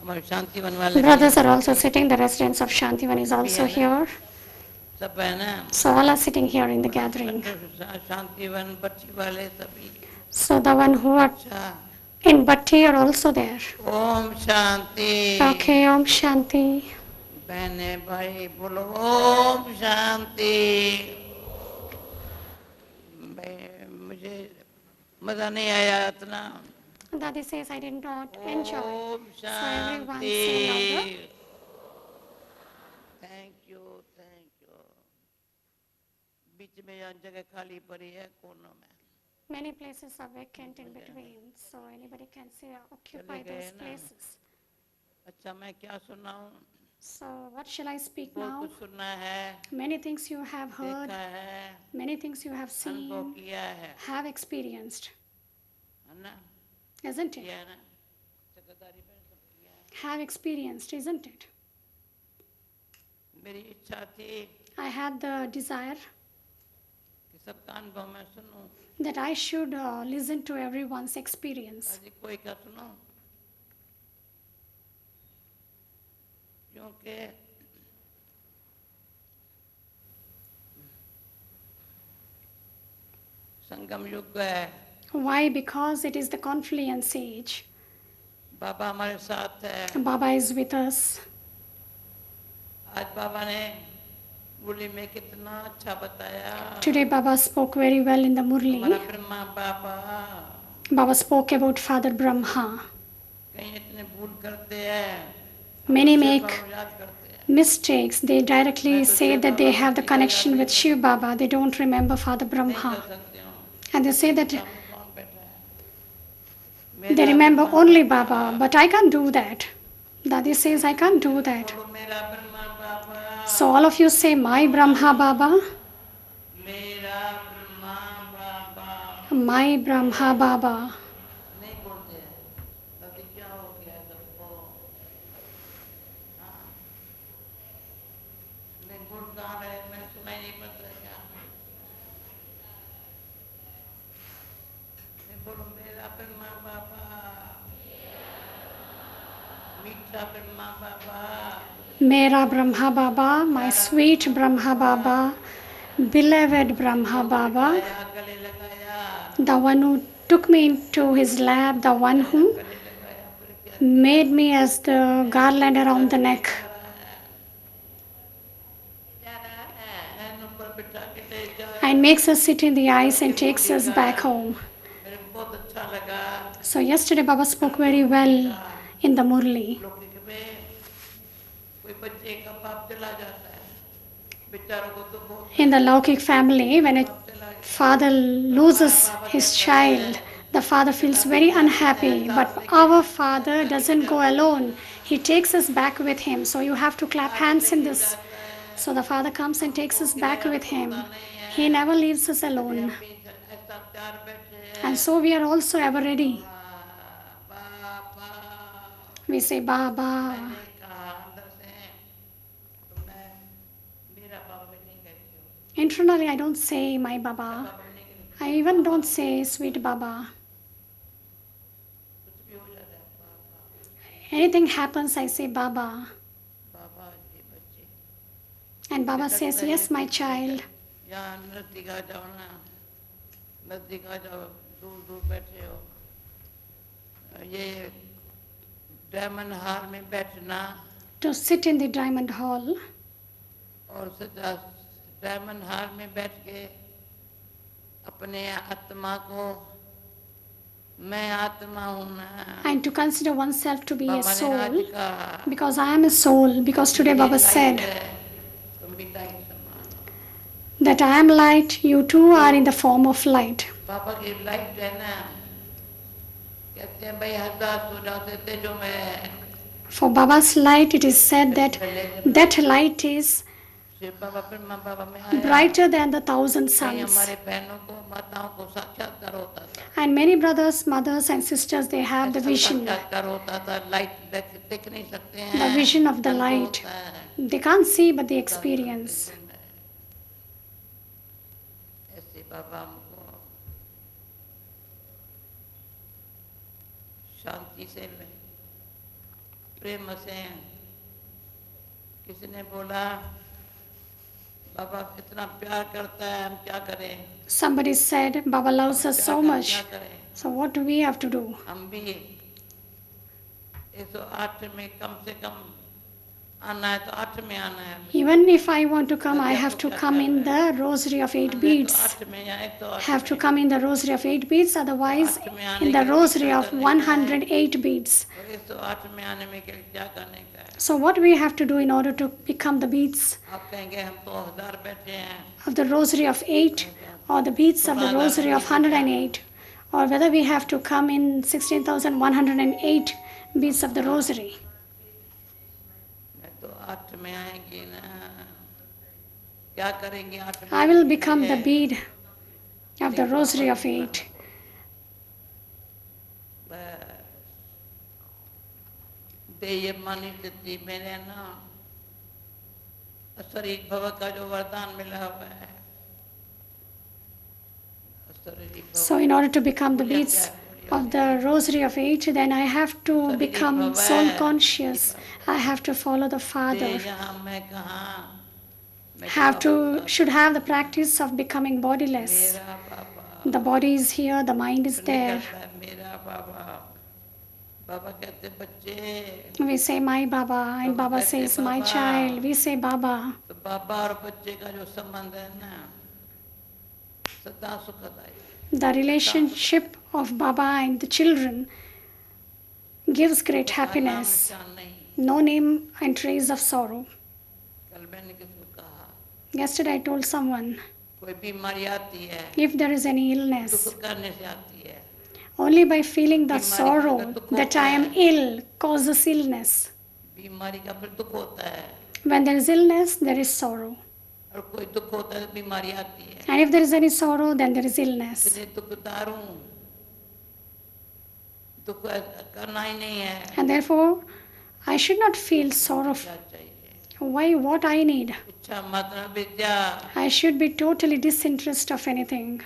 हमारे शांतिवन वाले भी Brothers हैं, are also sitting. The residents of Shantivan is भी also है ना, here. सब है ना, So all are sitting here in the gathering. Shantivan बच्ची वाले सभी। So the one who are अच्छा, in Bhatti are also there. Om Shanti. Okay, Om Shanti. बहने भाई बोलो ओम शांति। मुझे मजा नहीं आया इतना। Dadi says I did not enjoy. Om So everyone Shanti. say louder. Thank you, thank you. बीच में यहाँ जगह खाली पड़ी है कोनों में। Many places are vacant in between, so anybody can say occupy those places. अच्छा, मैं क्या सुनाऊं? So what shall I speak बहुत now? कुछ सुनना है, Many things you have heard, देखा है, many things you have अनुभव seen, किया है, have experienced, है ना? isn't it? किया है ना? चक्रधारी में सब किया है। Have experienced, isn't it? मेरी इच्छा थी I had the desire कि सबका अनुभव मैं सुनूं। that I should listen to everyone's experience. आज कोई का सुनो, क्योंकि संगम युग है। Why? Because it is the confluence age. बाबा हमारे साथ है। Baba is with us. आज बाबा ने मुरली में कितना अच्छा बताया। Today Baba spoke very well in the हमारा Murli. Brahma Baba Baba spoke about Father Brahma. कहीं इतने भूल करते हैं, Many शिव make बाबा याद करते हैं। mistakes. They directly say that they have the connection with Shiv Baba. They don't remember Father नहीं कर Brahma. सकते हो। And they say that सामने कौन बैठा है? they मेरा remember Brahma only Baba. Baba. But I can't do that. Dadi says I can't do that. बोलो मेरा ब्रह्मा बाबा। So all of you say my Brahma Baba. मेरा ब्रह्मा बाबा। My Brahma Baba. नहीं बोलते हैं, दादी क्या हो गया है सबको? हाँ, नहीं बोल कहाँ रहे? मैंने सुनाई नहीं पड़ता है क्या? नहीं बोलो मेरा ब्रह्मा बाबा, मीठा ब्रह्मा बाबा, Mera Brahma Baba, my sweet Brahma Baba, beloved Brahma Baba, आया गले लगाया, the one who took me into his lap, the one who गले लगाया, फिर क्या made me as the garland around the neck क्या रहा है? एन ऊपर बिठा के ले जाए, and makes us sit in the ice and takes us back home. मेरे को बहुत अच्छा लगा। So yesterday Baba spoke very well in the Murli. लौकिक में कोई बच्चे का बाप चला जाता है, बेचारों को तो बहुत In the Laukik family, when a father loses his child, the father feels very unhappy. But our Father doesn't go alone. He takes us back with him. So you have to clap hands in this. So the Father comes and takes us back with him. He never leaves us alone. ऐसा प्यार बैठे हैं। And so we are also ever ready. Baba We say, Baba. मैंने कहा अंदर से, तो मैं मेरा बाबा भी नहीं कहती हूँ। Internally, I don't say my Baba. बाबा भी नहीं कहती, I even don't say sweet Baba. कुछ भी हो जाता है बाबा। Anything happens, I say Baba. बाबा ये बच्चे And Baba says, yes, my child. यहाँ नजदीक आ जाओ ना, नजदीक आ जाओ, दूर दूर बैठे हो, ये डायमंड हाल में बैठना To sit in the diamond hall और सजा डायमंड हाल में बैठ के अपने आत्मा को मैं आत्मा हूँ ना, and to consider oneself to be a बाबा ने आज soul, कहा because I am a soul, because today ये Baba लाइट said है, तुम भी लाइट समान हो। that I am light, you too are in the form of light. बाबा की लाइट है ना, कहते हैं भाई हजार सूरज से तेजो में For Baba's light, it is said that that light is Shiv बाबा ब्रह्मा बाबा में आया। brighter than the thousand कई suns. हमारे बहनों को माताओं को साक्षात्कार होता था, And many brothers, mothers, and sisters, they have the ऐसा vision, साक्षात्कार होता था, लाइट देख नहीं सकते the हैं, vision of the अनुभव light. होता है, They can't see, but they experience. ऐसे बाबा हमको शांति से प्रेम से। किसी ने बोला बाबा इतना प्यार करता है, हम क्या करें? Somebody said, Baba loves us so क्या much. करें? So what do we have to do? हम भी 108 में कम से कम आना है, तो 8 में आना है। Even if I want to come, I have to come in the rosary of 8 beads. 8 में या 108 Have to come in the rosary of 8 beads, otherwise in the rosary of 108 beads. और 108 में आने में क्या करने का है? So what we have to do in order to become the beads आप कहेंगे हम तो 1000 बैठे हैं, of the rosary of 8 or the beads of the rosary of 108, or whether we have to come in 16,108 beads of the rosary. मैं तो 8 में आएंगी ना, क्या करेंगे 8 में? I will become the bead of the rosary of 8. देय मानी तिथि मेरे ना शरीर भव का जो वरदान मिला हुआ है। So in order to become the beads of the rosary of 8, then I have to become soul conscious. I have to follow the Father. Should have the practice of becoming bodiless. The body is here, the mind is there. We say my Baba, and Baba says my child. We say Baba. The relationship of Baba and the children gives great happiness. No name and trace of sorrow. Yesterday I told someone, if there is any illness, only by feeling the sorrow that I am ill causes illness. When there is illness, there is sorrow. And if there is any sorrow, then there is illness. And therefore, I should not feel sorrowful. Why? What I need? I should be totally disinterested of anything.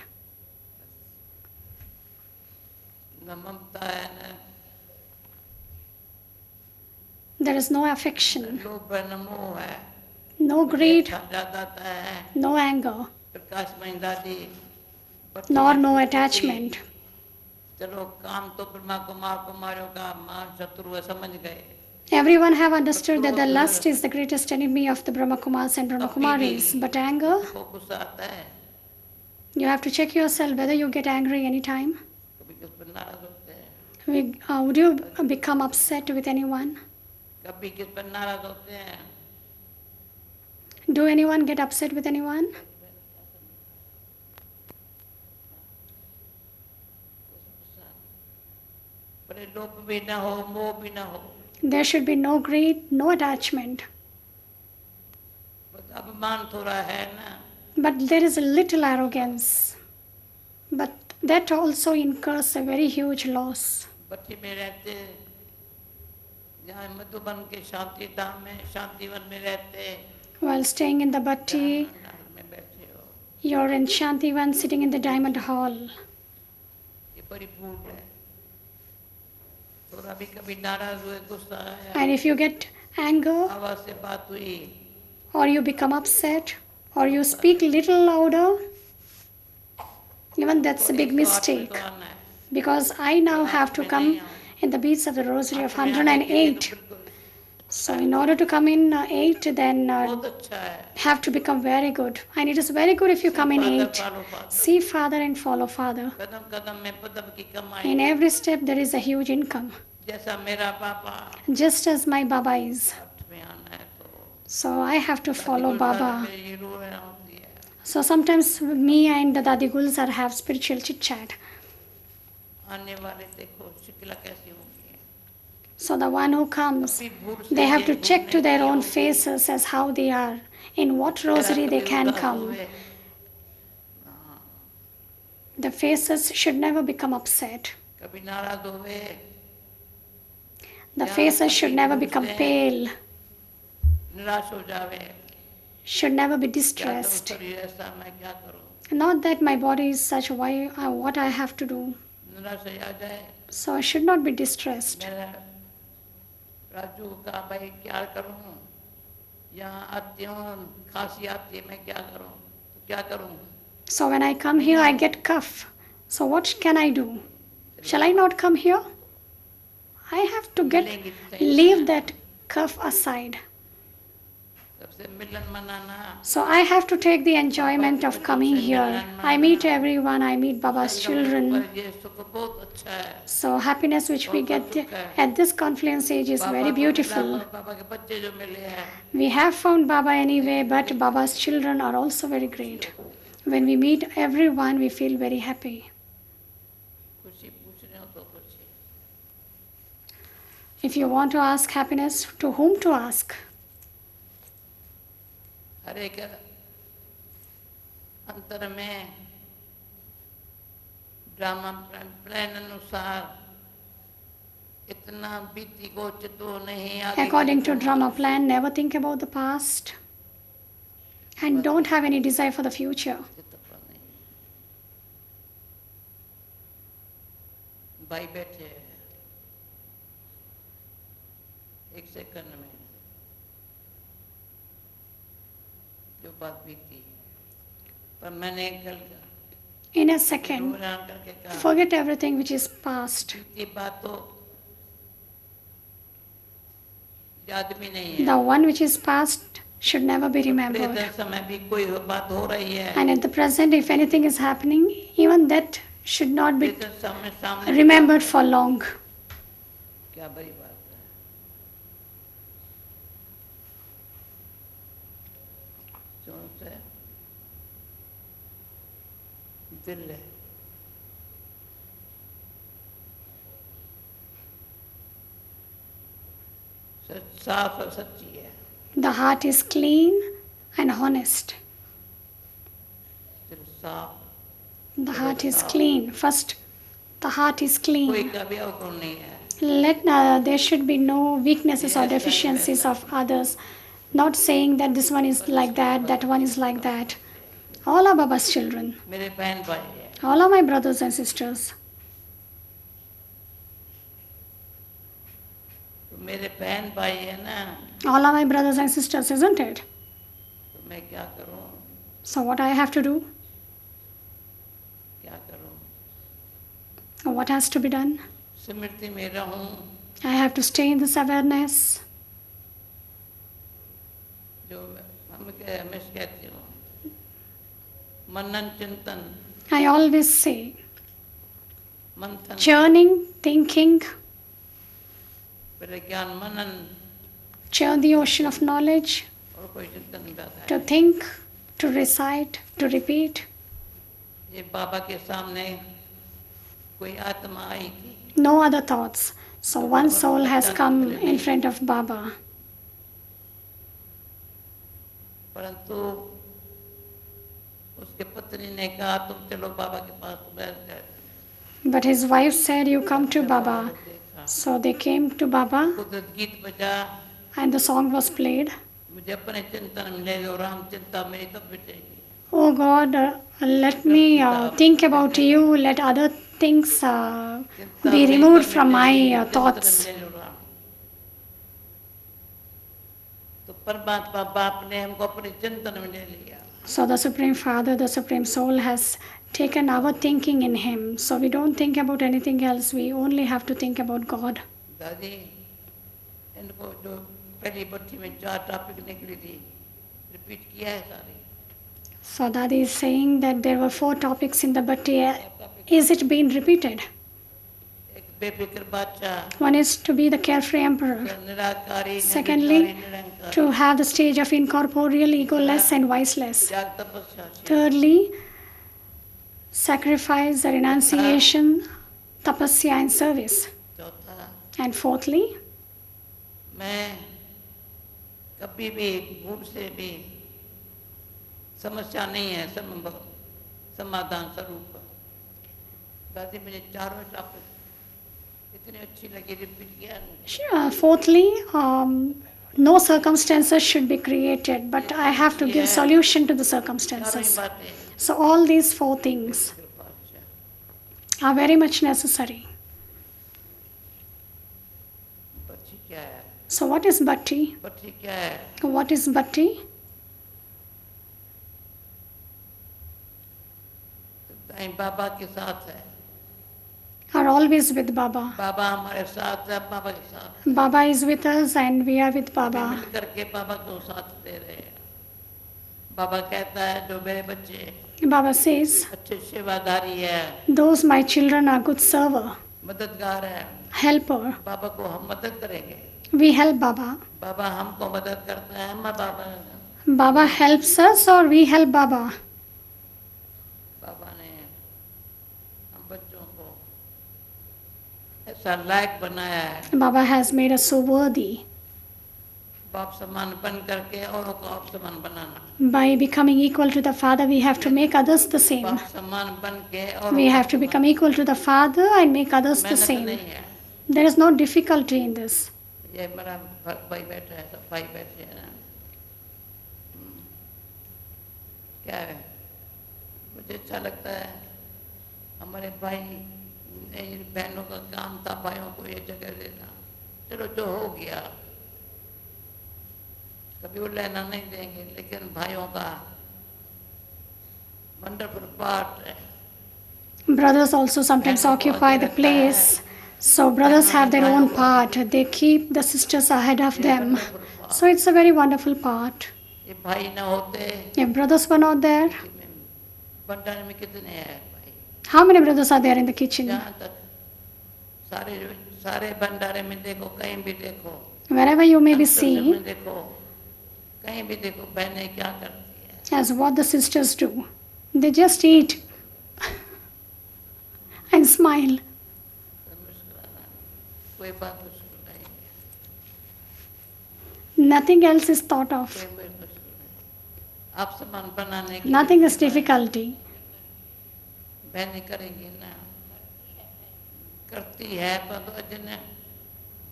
There is no affection, no greed, no anger, nor no attachment. Everyone have understood that the lust is the greatest enemy of the Brahma Kumars and Brahma Kumaris. But anger, you have to check yourself whether you get angry anytime. Would you become upset with anyone? Do anyone get upset with anyone? There should be no greed, no attachment. But there is a little arrogance. But that also incurs a very huge loss. While staying in the Bhatti, you're in Shantivan sitting in the Diamond Hall. And if you get anger, or you become upset, or you speak little louder, even that's a big mistake. Because I now have to come in the beads of the rosary of 108. So in order to come in 8, then have to become very good. And it is very good if you come in 8. See Father and follow Father. In every step there is a huge income. Just as my Baba is. So I have to follow Baba. So sometimes me and the Dadi Gulzar have spiritual chit-chat. So the one who comes, they have to check to their own faces as how they are, in what rosary they can come. The faces should never become upset. The faces should never become pale, should never be distressed. Not that my body is such, what I have to do. So I should not be distressed. Raju का भाई क्या करूं, यहाँ आती हूँ खांसी आती है, मैं क्या करूं, तो क्या करूं? So when I come here, I get cough. So what can I do? Shall I not come here? I have to leave that cough aside. सबसे मिलन मनाना, So I have to take the enjoyment of coming here. I meet everyone, I meet Baba's children. पर ये सुख बहुत अच्छा है। So happiness which we get at this confluence age is very beautiful. पापा के बच्चे जो मिले हैं, We have found Baba anyway, but Baba's children are also very great. When we meet everyone, we feel very happy. खुशी पूछ रहे हो तो खुशी। If you want to ask happiness, to whom to ask? हर एक अंतर में ड्रामा प्लान अनुसार इतना बीती को चितो नहीं आगे According to drama plan, never think about the past and don't have any desire for the future. भाई बैठे हैं, एक सेकंड में जो बात बीती, पर मैंने कल In a second, करके कहा forget everything which is past. बीती बात तो याद भी नहीं है। The one which is past should never be remembered. Present समय भी कोई बात हो रही है, And at the present, if anything is happening, even that should not be present समय सामने remembered for long. क्या बड़ी बात है। सुन से दिल है, साफ और सच्ची है, The heart is clean and honest. दिल साफ, The heart is clean. First, the heart is कोई clean. का भी अवगुण नहीं है। There should be no weaknesses or deficiencies of others. Not saying that this one is like that, that one is like that. All are Baba's children. मेरे बहन भाई है, All are my brothers and sisters. तो मेरे बहन भाई है ना, All are my brothers and sisters, isn't it? तो मैं क्या करूं, So what I have to do? क्या करूं? What has to be done? स्मृति में रहूं, I have to stay in this awareness. जो हमेशा कहती हूँ, मनन चिंतन I always say, मंथन, churning, thinking, पहले ज्ञान मनन churn the ocean of knowledge, और कोई चिंतन नहीं आता है। to think, to recite, to repeat. ये बाबा के सामने कोई आत्मा आई थी, No other thoughts. So one soul has come in front of Baba. परंतु उसके पत्नी ने कहा तुम चलो बाबा के पास, तो बैठ गए। But his wife said, you come to Baba. देखा, So they came to Baba कुदरत गीत बजा, and the song was played. मुझे अपने चिंतन में ले लो, राम चिंता मेरी तब मिटेगी। Oh God, let me think about you. Let other things be removed from my thoughts. तो परमात्मा बाप ने हमको अपने चिंतन में ले लिया। So the Supreme Father, the Supreme Soul has taken our thinking in Him. So we don't think about anything else. We only have to think about God. दादी इनको जो पहली भट्टी में 4 टॉपिक निकली थी, रिपीट किया है सारी। So Dadi is saying that there were 4 topics in the bhatti. Is it being repeated? एक बेफिक्र बादशाह, One is to be the carefree emperor. Nirankari, Secondly, Nirankar, to have the stage of incorporeal, egoless and viceless. त्याग तपस्या से, Thirdly, sacrifice, renunciation, tapasya and service. चौथा And fourthly, मैं कभी भी भूल से भी समस्या नहीं है, समाधान स्वरूप। दादी मुझे चारों टॉपिक इतनी अच्छी लगी, रिपीट किया। fourthly, no circumstances should be created, but I have to give solution to the चारों ही circumstances. बातें So all these 4 things are very much necessary. बच्ची क्या है? So, what is bhakti? बच्ची क्या है? What is bhakti? दाई बाबा के साथ है। Are always with Baba. बाबा हमारे साथ है, बाबा के साथ Baba is with us and we are with अभी Baba. मिल करके बाबा को साथ दे रहे हैं। बाबा कहता है जो मेरे बच्चे Baba says, अच्छे सेवादारी है, those my children are good server, मददगार है, helper. बाबा को हम मदद करेंगे। We help Baba. बाबा हमको मदद करता है, मैं बाबा Baba helps us or we help Baba. बाबा ने हम बच्चों को ऐसा लायक बनाया है, Baba has made us so worthy. बाप समान बन करके औरों को आप समान बनाना। By becoming equal to the Father, we have to make others the same. बाप समान बन के और We have to become equal to the Father and make others the मेहनत same. नहीं है। There is no difficulty in this. ये मेरा भाई बैठा है, सब भाई बैठे हैं ना। क्या है, मुझे अच्छा लगता है हमारे भाई बहनों का काम था भाइयों को ये जगह देना। चलो जो हो गया, कभी वो लेना नहीं देंगे, लेकिन भाइयों का वंडरफुल पार्ट है। Brothers also sometimes occupy the place. So brothers have their own part. They keep the sisters ahead of them. So it's a very wonderful part. ये भाई ना होते If brothers were not there, भंडारे में कितने हैं भाई? how many brothers are there in the kitchen? जहाँ तक सारे सारे भंडारे में देखो, कहीं भी देखो, Wherever you may be संसद seen, में देखो, कहीं भी देखो, बहनें क्या करती है? as what the sisters do. They just eat and smile. मुस्कुराना, कोई बात मुश्किल नहीं है, Nothing else is thought of. कोई मुश्किल नहीं। आप समान बनाने की Nothing is difficulty. बहनें करेंगी ना, करती है, पर जिन्हें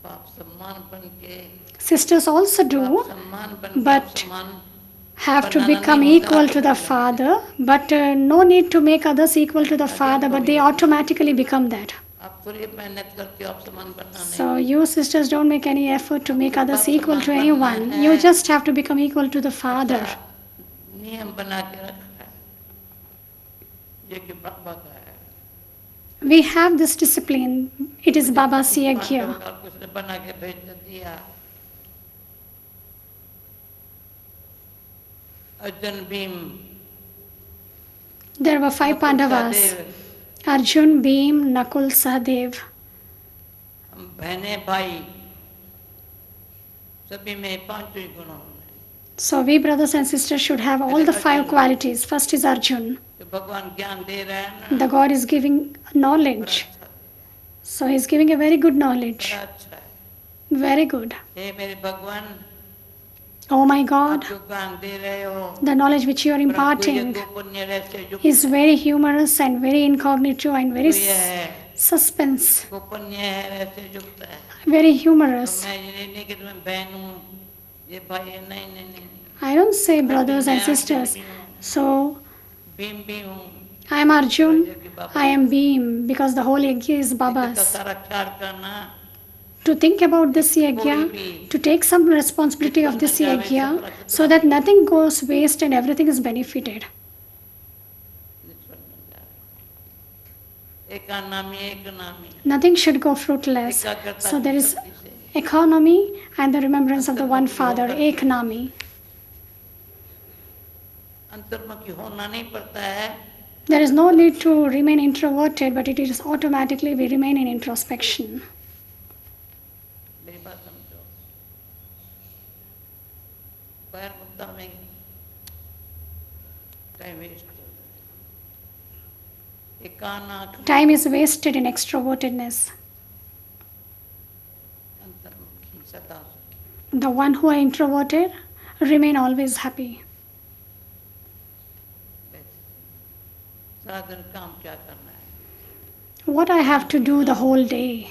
बाप सम्मान बन के Sisters also बाप do, सम्मान बन के but आप सम्मान have to become equal to the Father, but no need to make others equal to the Father, but they automatically become that. आप पूरी मेहनत करके आप सम्मान बनना नहीं। So you sisters don't make any effort to make others equal to anyone. You just have to become equal to the Father. नियम बना के रखा है, ये कि बाबा का है। We have this discipline. It is Baba's yagya. और कुछ ने बना के भेज दिया। Arjun Bhim, There were 5 Pandavas: Arjun, Bhim, Nakul, Sahadev. हम बहने भाई सभी में पांचों ही गुणों हैं। So we brothers and sisters should have all the 5 qualities. First is Arjun. तो भगवान ज्ञान दे रहे हैं ना, The God is giving knowledge. So He is giving a very good knowledge. बड़ा अच्छा है। Very good. हे मेरे भगवान, Oh my आप God, जो ज्ञान दे रहे हो, the knowledge which you are परंतु ये imparting गोपनीय रहस्य युक्त is very humorous and very incognito and very है, suspense. गोपनीय है, रहस्य युक्त है। Very तो humorous. मैं ये नहीं कि तुम्हें बहन हूँ, ये भाई है, नहीं नहीं नहीं, I don't say brothers and sisters. So Bhim भी हूँ, I am Arjun, I am Bhim, because the whole yagya is इसका Baba's. सारा ख्याल करना, To think about this yagya, to take some responsibility of this yagya, so that nothing goes waste and everything is benefited. एक नामी एक नामी, Nothing should go fruitless. एकाग्रता So की there is शक्ति से economy and the remembrance of the one Father, Eknami. अंतर्मुखी होना नहीं पड़ता है, There is no need to remain introverted, but it is automatically we remain in introspection. मेरी बात समझो। पैर मुद्दा में टाइम वेस्ट, एक काना Time is wasted in extrovertedness. अंतर्मुखी सदा सुखी। The one who are introverted remain always happy. सारा दिन काम क्या करना है, What I have to do the whole day?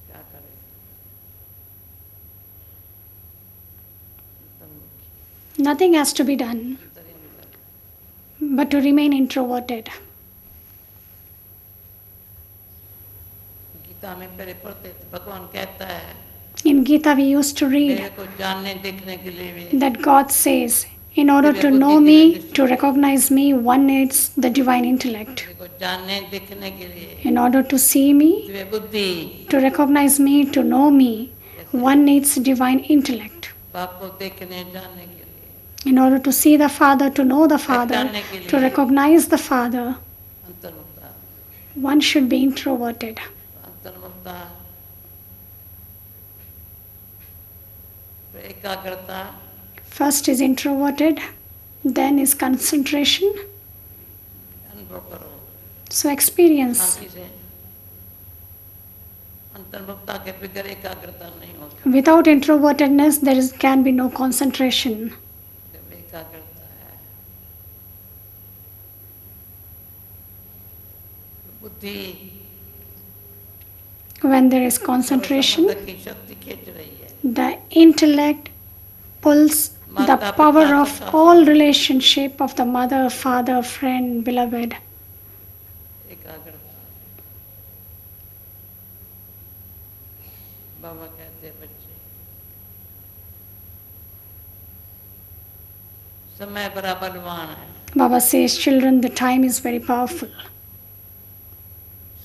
क्या करें? अंतर्मुखी, Nothing has to be done but to remain introverted. Gita में पहले पढ़ते थे, भगवान कहता है In Gita, we used to read मेरे को जानने देखने के लिए भी that God says, in order to know me, to recognize me, one needs the divine intellect. मेरे को जानने देखने के लिए In order to see me, Divya बुद्धि, to recognize me, to know me, one needs divine intellect. बाप को देखने जानने के लिए In order to see the Father, to know the Father, to recognize the Father, अंतर्मुखता, one should be introverted. अंतर्मुखता, एकाग्रता, First is introverted, then is concentration. अनुभव करो So experience. शांति से। अंतर्मुखता के बगैर एकाग्रता नहीं होती। Without introvertedness, can be no concentration. जब एकाग्रता है, बुद्धि When there is concentration, अंदर की शक्ति खींच रही है। the intellect pulls the power of all relationship of the mother, father, friend, beloved. एकाग्रता। बाबा कहते हैं बच्चे, समय बड़ा बलवान है। Baba says, children, the time is very powerful.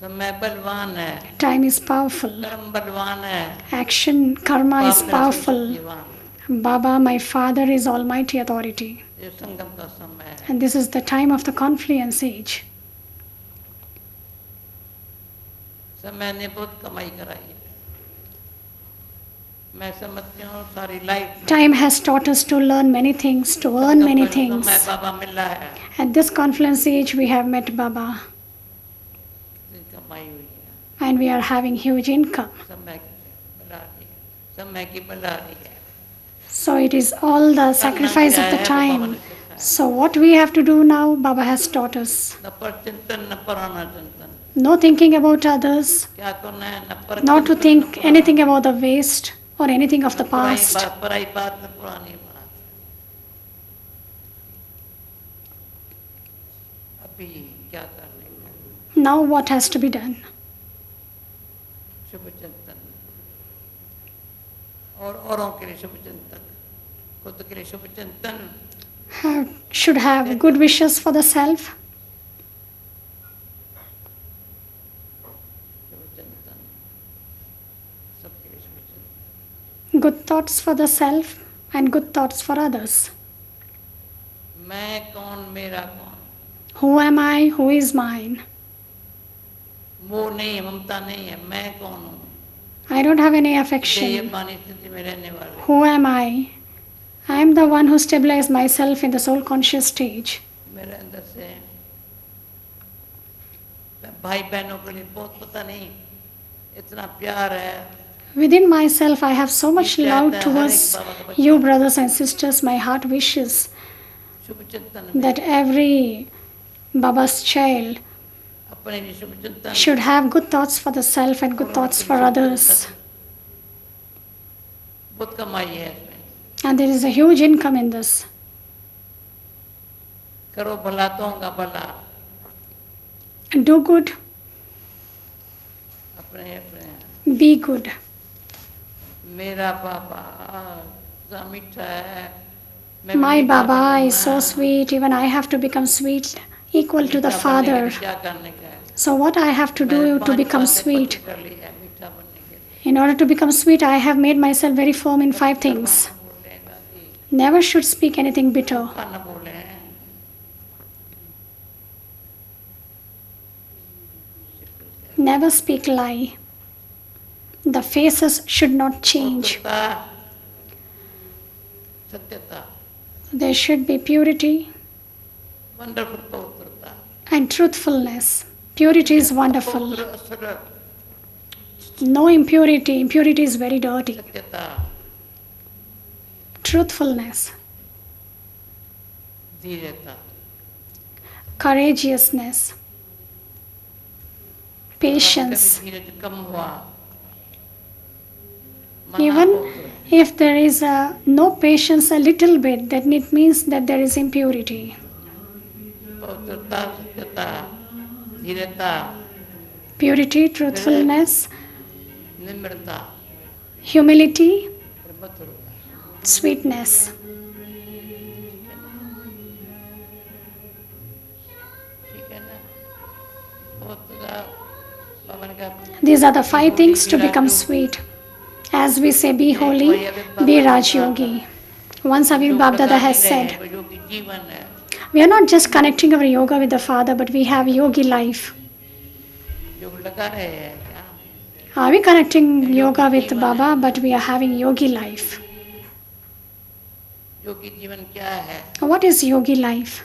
समय बलवान है, Time is powerful. कर्म बलवान है, Action, karma is बाप मेरा powerful. शक्तिवान। Baba, my father, is almighty authority. ये संगम का समय है। And this is the time of the confluence age. समय ने बहुत कमाई कराई है। मैं समझती हूँ सारी life Time has taught us to learn many things, to earn many समय things. बाबा मिला है, At this confluence age, we have met Baba, इतनी कमाई हुई है। and we are having huge income. समय की बलारी है, समय की बलारी है। So it is all the sacrifice of the time. So what we have to do now, Baba has taught us. न पर चिंतन न पराना चिंतन, No thinking about others, क्या करना है न पर not to चिंतन, think न anything about the waste or anything of the पुरानी past. बात, पराई बात न पुरानी बात। अभी क्या करने का? Now what has to be done? शुभ चिंतन और औरों के लिए शुभ चिंतन, खुद के लिए शुभ चिंतन, Should have good wishes for the self, शुभ चिंतन, सबके लिए शुभ चिंतन। good thoughts for the self, and good thoughts for others. मैं कौन, मेरा कौन? Who am I? Who is mine? मोह नहीं, ममता नहीं है, मैं कौन हूँ? I don't have any देह affection. अभिमानी स्थिति में रहने वाले, Who am I? I am the one who stabilized myself in the soul conscious stage. मेरे अंदर से भाई बहनों के लिए बहुत पता नहीं इतना प्यार है। Within myself, I have so much love towards you, brothers and sisters. My heart wishes शुभ चिंतन में that every Baba's child अपने लिए शुभ चिंतन, should have good thoughts for the self and good thoughts for others. बहुत कमाई है इसमें। And there is a huge income in this. करो भला तो होगा भला, Do good, अपने अपने। be good. मेरा पापा इतना मीठा है, मैं My मीठा Baba बनूंगा। is so sweet, even I have to become sweet, equal to the मीठा बनने के लिए Father. क्या करने का है? So what I have to do मैंने to 5 become बातें sweet? पक्की कर ली है मीठा बनने के लिए। In order to become sweet, I have made myself very firm in 5 things. बोले दादी, Never should speak anything bitter. खाना बोले हैं। Never speak lie. The faces should not change. पवित्रता, सत्यता, There should be purity wonderful पवित्रता, and truthfulness. Purity is wonderful. पवित्र असर, No impurity. Impurity is very dirty. सत्यता, Truthfulness, धीरता, courageousness, patience. कभी धीरज कम हुआ, Even महापवित्र, if there is no patience a little bit, then it means that there is impurity. पवित्रता, सत्यता, धीरता, Purity, truthfulness, निम्रता, humility, फिर मधुरता। sweetness. ठीक है ना? बहुत बाबा ने कहा These are the 5 things to become sweet. As we say, be holy, be Raj Yogi. Once Avir योग Babdada लगा has नहीं रहे said, हैं, वो योगी जीवन है। we are not just connecting our yoga with the Father, but we have yogi life. योग लगा रहे हैं क्या? Are we connecting yoga with Baba, but we are having yogi life? योगी जीवन क्या है? What is yogi life?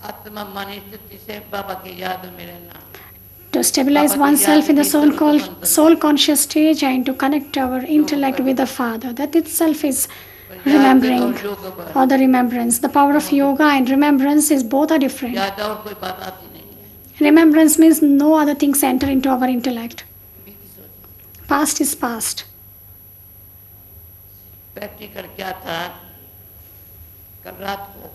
आत्मा मन स्थिति से बाबा की याद में रहना। To stabilize oneself in the soul conscious stage and to connect our intellect with the Father. That itself is remembering or the remembrance. The power of yoga and remembrance is both are different. याद और कोई बात आती नहीं है। Remembrance means no other things enter into our intellect. बीती सोच। Past is past. Practical क्या था? कल रात को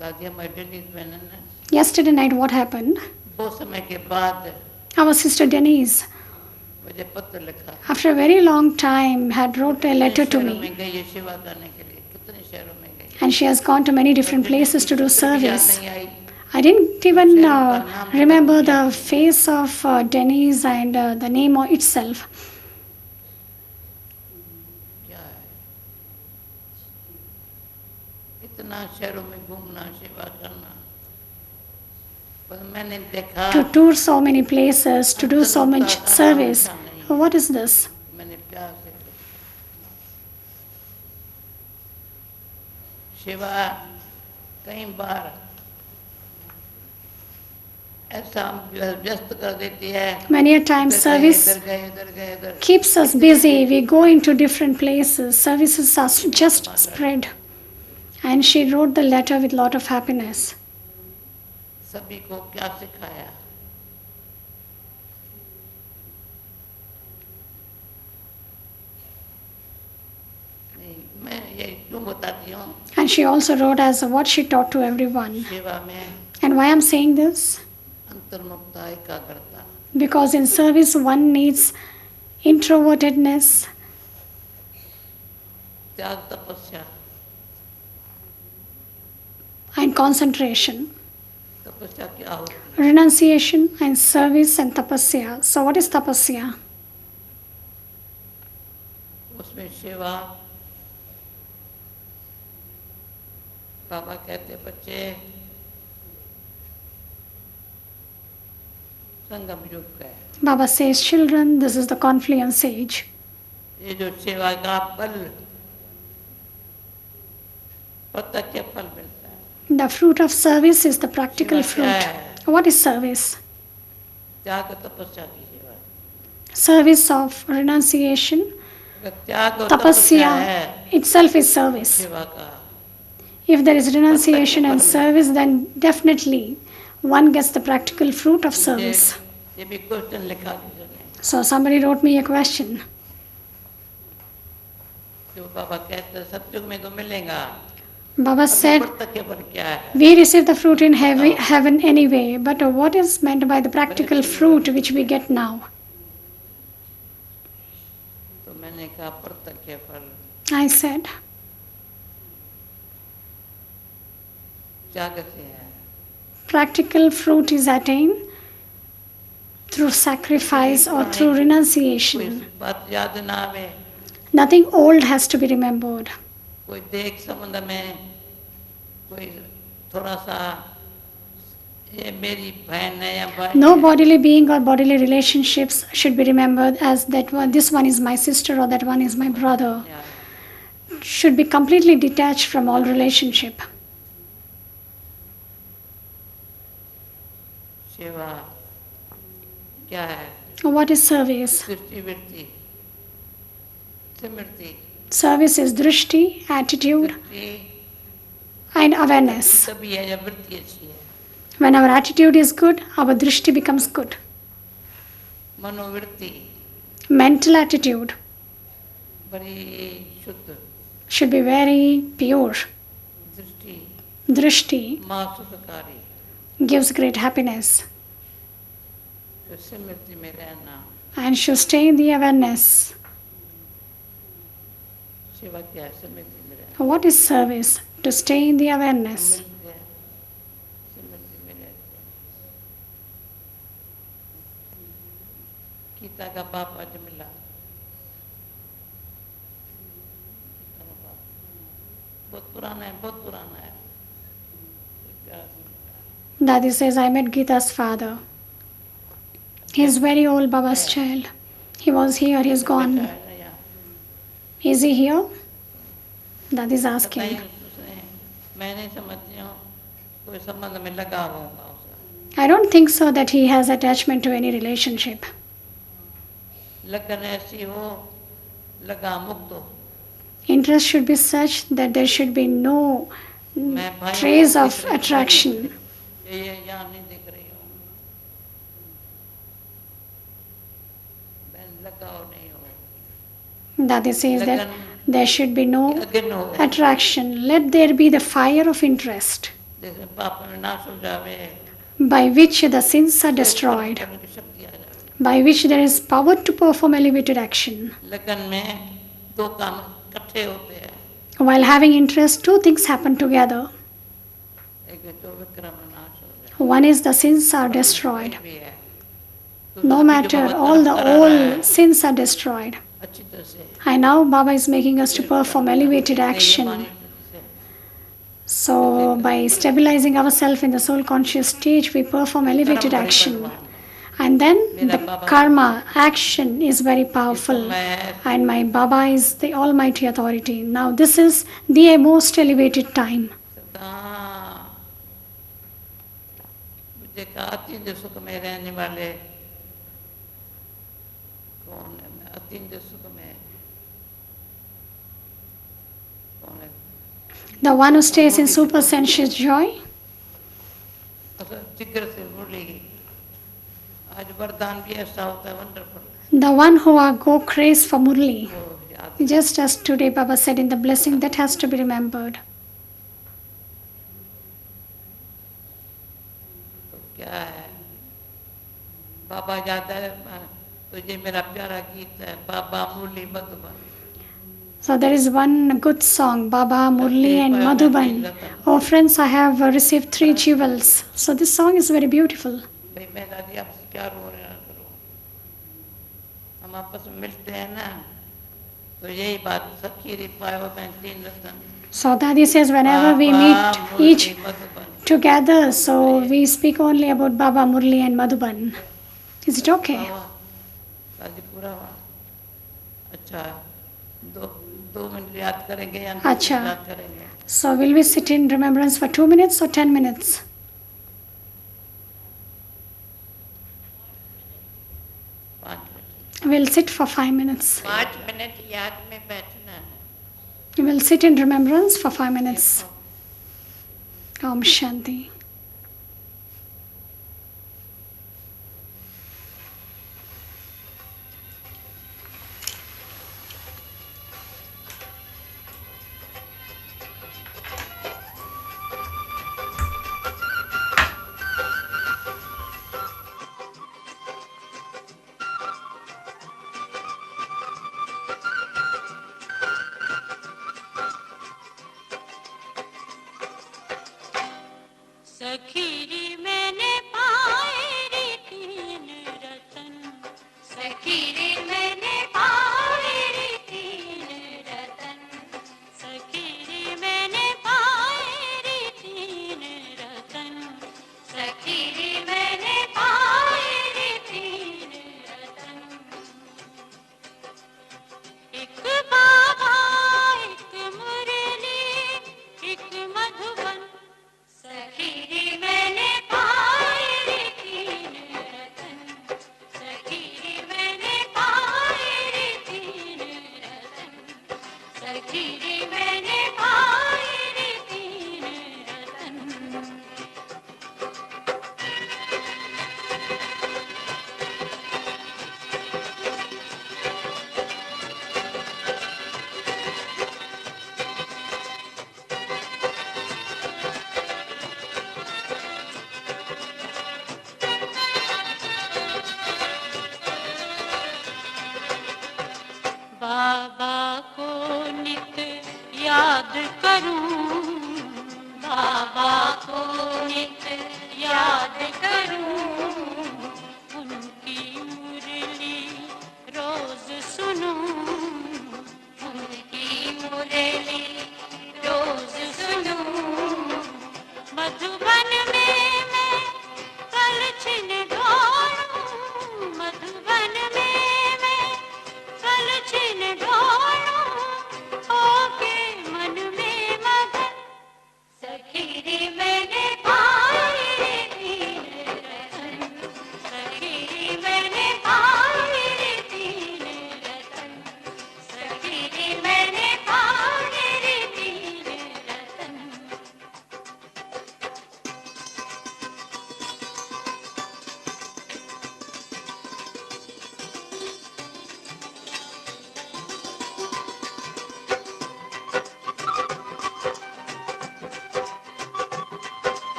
दादी हमारी डेनिस बहन ने Yesterday night, what happened? बहुत समय के बाद Our sister Denise, मुझे पत्र लिखा। after a very long time, had wrote a letter to शहरों me. में गई है सेवा करने के लिए, कितने शहरों में गई। And she has gone to many different places to do याद service. नहीं आई। I didn't even remember the face of Denise and the name itself. क्या है? इतना शहरों में घूमना, सेवा करना, पर मैंने देखा To tour so many places, to do so much service. What is this? मैंने प्यार से सेवा कई बार ऐसा व्यस्त कर देती है। Many a time service इधर गए इधर गए इधर। keeps us busy. We go into different places. Services are just spread. And she wrote the letter with lot of happiness. सभी को क्या सिखाया? नहीं, मैं ये क्यों बताती हूँ? And she also wrote as what she taught to everyone. सेवा में And why I'm saying this? अंतर्मुखता, एकाग्रता, Because in service one needs introvertedness, त्याग, तपस्या। and concentration, तपस्या क्या होती है? renunciation and service and tapasya. So what is tapasya? उसमें सेवा, बाबा कहते बच्चे संगम युग है। Baba says, children, this is the confluence age. ये जो सेवा का फल प्रत्यक्ष फल मिलता है। The fruit of service is the practical fruit. What is service? त्याग और तपस्या की सेवा। Service of renunciation, अगर त्याग और तपस्या है tapasya itself is service. सेवा का, If there is renunciation and service, then definitely one gets the practical fruit of service. ये भी क्वेश्चन लिखा किसी ने, So somebody wrote me a question. जो बाबा कहते हैं सत्युग में तो मिलेगा, Baba said, प्रत्यक्ष फल क्या है? we receive the fruit in heaven anyway, but what is meant by the practical fruit which we get now? तो मैंने कहा प्रत्यक्ष फल I said, त्याग से है। practical fruit is attained through sacrifice or through कोई renunciation. बात याद ना आवे, Nothing old has to be remembered. कोई देख संबंध में कोई थोड़ा सा ये मेरी बहन है या भाई No है, bodily being or bodily relationships should be remembered as that one, this one is my sister or that one is my brother. या Should be completely detached from all relationship. सेवा क्या है? What is service? दृष्टि वृत्ति स्मृति Service is drishti, attitude, दृष्टि and awareness. तभी है जब वृत्ति अच्छी है। When our attitude is good, our drishti becomes good. मनोवृत्ति Mental attitude बड़ी शुद्ध, should be very pure. दृष्टि Drishti माँ सुखकारी, gives great happiness. तो स्मृति में रहना। and should stay in the awareness. सेवा क्या है? स्मृति में रहना। What is service? To stay in the हम awareness. मिलते हैं, स्मृति में रहते हैं। गीता का बाप आज मिला। गीता का बाप बहुत पुराना है, बहुत पुराना है। प्यार से मिला। Dadi says, I met Gita's father. He's very old, Baba's child. He was here, he's बैठा gone. है ना यहाँ। Is he here? Dadi's पता asking. ही उसने, मैं नहीं समझती हूँ कोई संबंध में लगा होगा उसे। I don't think so that he has attachment to any relationship. लगन ऐसी हो, लगा मुक्त हो। Interest should be such that there should be no मैं भाई trace को of दिख रही हूँ, attraction. ये यहाँ नहीं दिख रही हूँ। मैं लगाव नहीं हो। Dadi says that लगन there should be no अग्नि हो। attraction. Let there be the fire of interest जैसे पाप में नाश हो जावे, by which the sins are destroyed, करने की शक्ति आ जाती by which there is power to perform elevated action. है। लगन में दो काम इकट्ठे होते हैं। While having interest, two things happen together. एक तो विक्रम नाश हो जाए। One is the sins are destroyed. भी है। तो No अभी जो matter, बाबा all the कर्म करा रहा है, old sins are destroyed. अच्छी तरह से। And now Baba is making us to perform elevated action. So by stabilizing ourselves in the soul conscious stage, we perform elevated action. And then the karma action is very powerful. And my Baba is the almighty authority. Now this is the most elevated time. मुझे कहा अतीन्द्र सुख में रहने वाले कौन है? मैं अतीन्द्र सुख में कौन है? The one who stays in supersensuous joy. जिक्र से बोलेगी। आज वरदान भी ऐसा होता है, wonderful. The one who are go craze for Murli. वो याद Just as today Baba said in the blessing, that has to be remembered. तो क्या है? बाबा जाता है तो ये मेरा प्यारा गीत है, बाबा मुरली Madhuban. So there is one good song, Baba, Murli and Madhuban. Oh friends, I have received 3 jewels. So this song is very beautiful. भाई मैं दादी आपसे क्या रो रहा करूँ? हम आपस में मिलते हैं ना, तो यही बात सखी पायो मैं 3 रतन। So Dadi says whenever we meet each together, so we speak only about Baba, Murli and Madhuban. Is it okay? दादी पूरा हुआ। अच्छा, दो मिनट याद करेंगे या अच्छा। याद करेंगे? So will we sit in remembrance for 2 minutes or 10 minutes? 5 minute. We'll sit for 5 minutes. 5 minute याद में बैठना है। We will sit in remembrance for 5 minutes. Om Shanti.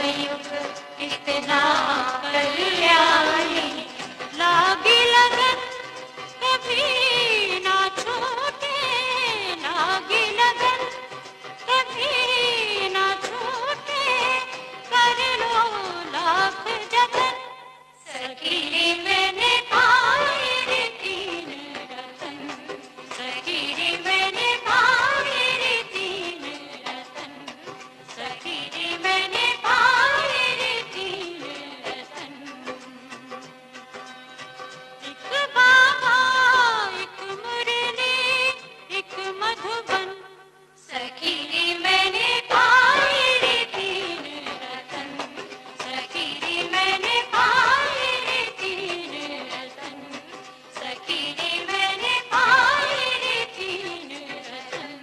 युग इतना कल्याणी, लागी लगन कभी ना छूटे, लागी लगन कभी ना छूटे, कर लो लाख जतन, सखी रे मैंने पाए रे तीन रतन, सखी रे मैंने पाए रे तीन रतन, सखी रे मैंने पाए रे तीन रतन। एक बाबा एक मुरली एक मधुबन, सखी रे मैंने पाए रे तीन रतन, सखी रे मैंने पाए रे तीन रतन, सखी रे मैंने पाए रे तीन रतन।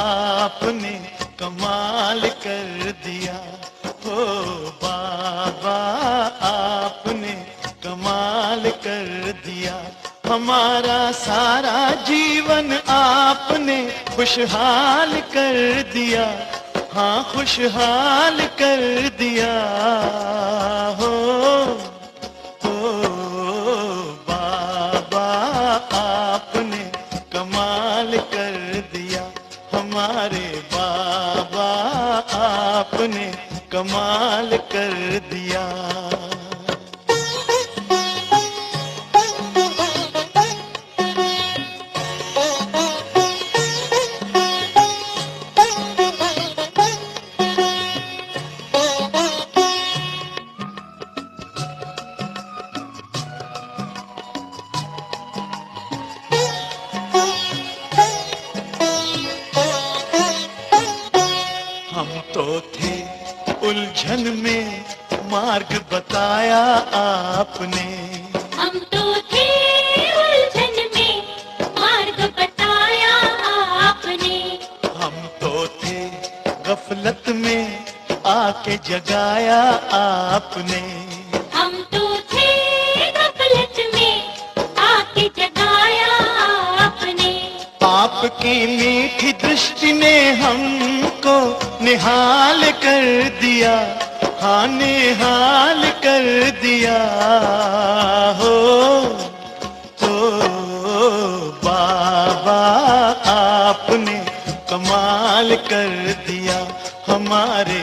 आपने कमाल कर दिया, हो बाबा आपने कमाल कर दिया, हमारा सारा जीवन आपने खुशहाल कर दिया, हाँ खुशहाल कर दिया, हो बाबा आपने कमाल कर दिया, हमारे बाबा आपने कमाल कर दिया। हम तो थे उलझन में मार्ग बताया आपने, हम तो थे उलझन में मार्ग बताया आपने, हम तो थे गफलत में आके जगाया आपने, हम तो थे गफलत में आके जगाया आपने, आपकी मीठी दृष्टि ने हमको निहाल कर दिया, हाँ निहाल कर दिया, हो बाबा आपने कमाल कर दिया, हमारे